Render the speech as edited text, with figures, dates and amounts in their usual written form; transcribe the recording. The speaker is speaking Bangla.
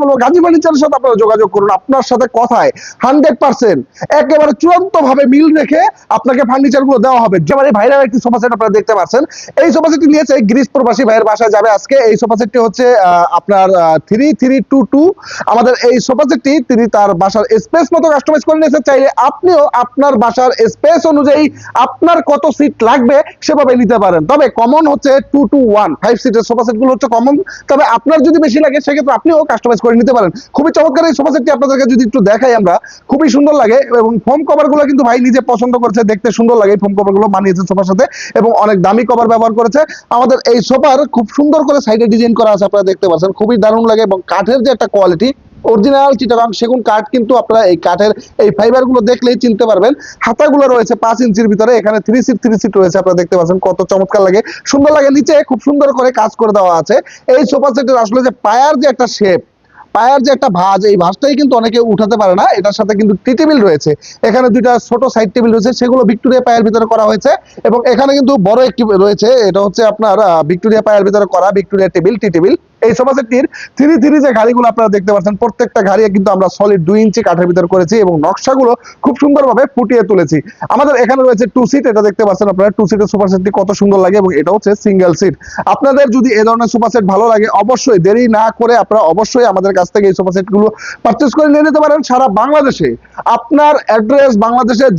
বলবো গাজী ফার্নিচারের সাথে আপনারা যোগাযোগ করুন। আপনার সাথে কথায় 100% একেবারে চূড়ান্ত ভাবে মিল রেখে আপনাকে ফার্নিচার গুলো দেওয়া হবে। যেমন এই ভাইরাল একটি সোফা সেট আপনারা দেখতে পাচ্ছেন, এই সোফা সেটটি নিয়েছে গ্রিস প্রবাসী ভাইয়ের বাসায় যাবে আজকে। এই সোফা সেটটি হচ্ছে আপনার 3322। আমাদের এই সোফা সেটটি তিনি তার বাসার স্পেস মতো কাস্টমাইজ করে নিয়েছে। চাইলে আপনিও আপনার বাসার স্পেস অনুযায়ী আপনার কত সিট লাগবে সেভাবে নিতে পারেন। তবে কমন হচ্ছে 221 5 সিটের সোফা সেট গুলো হচ্ছে কমন। তবে আপনার যদি বেশি লাগে সেক্ষেত্রে আপনিও কাস্টমাইজ করে নিতে পারেন। খুবই চমৎকার এই সোফা সেটটি আপনাদেরকে যদি একটু দেখাই আমরা, খুবই সুন্দর লাগে এবং ফোম কভার গুলো কিন্তু ভাই নিজে পছন্দ করেছে, দেখতে সুন্দর লাগে। ফোম কভার গুলো মানিয়েছে সোফার সাথে এবং অনেক দামি কভার ব্যবহার করেছে। আমাদের এই সোফার খুব সুন্দর করে সাইডে ডিজাইন করা আছে, আপনারা দেখতে পাচ্ছেন, খুবই দারুণ লাগে। এবং কাঠের যে একটা কোয়ালিটি, অরিজিনাল চিটাগাং সেগুন কাঠ, কিন্তু আপনারা এই কাঠের এই ফাইবার গুলো দেখলেই চিনতে পারবেন। হাতাগুলো রয়েছে 5 ইঞ্চির ভিতরে, এখানে 3 সিট রয়েছে, আপনারা দেখতে পাচ্ছেন কত চমৎকার লাগে, সুন্দর লাগে। নিচে খুব সুন্দর করে কাজ করে দেওয়া আছে। এই সোফা সেটের আসলে যে পায়ার যে একটা শেপ, পায়ার যে একটা ভাঁজ, এই ভাঁজটাই কিন্তু অনেকে উঠাতে পারে না। এটার সাথে কিন্তু টি টেবিল রয়েছে, এখানে দুইটা ছোট সাইড টেবিল রয়েছে, সেগুলো ভিক্টোরিয়া পায়ের ভিতরে করা হয়েছে। এবং এখানে কিন্তু বড় একটি রয়েছে, এটা হচ্ছে আপনার ভিক্টোরিয়া পায়ের ভিতরে করা ভিক্টোরিয়া টেবিল, টি টেবিল। এই সোফা সেটটির 3 যে গাড়িগুলো আপনারা দেখতে পাচ্ছেন, প্রত্যেকটা গাড়ি কিন্তু আমরা সলিড 2 ইঞ্চি কাঠের ভিতর করেছি এবং নকশাগুলো খুব সুন্দরভাবে ফুটিয়ে তুলেছি। আমাদের এখানে রয়েছে 2 সিট, এটা দেখতে পাচ্ছেন আপনারা 2 সিটের সোফা সেটটি কত সুন্দর লাগে এবং এটা হচ্ছে সিঙ্গেল সিট। আপনাদের যদি এই ধরনের সোফা সেট ভালো লাগে, অবশ্যই দেরি না করে আপনারা অবশ্যই আমাদের কাছ থেকে এই সোফা সেটগুলো পারচেজ করে নিয়ে নিতে পারেন সারা বাংলাদেশে। আপনার অ্যাড্রেস বাংলাদেশে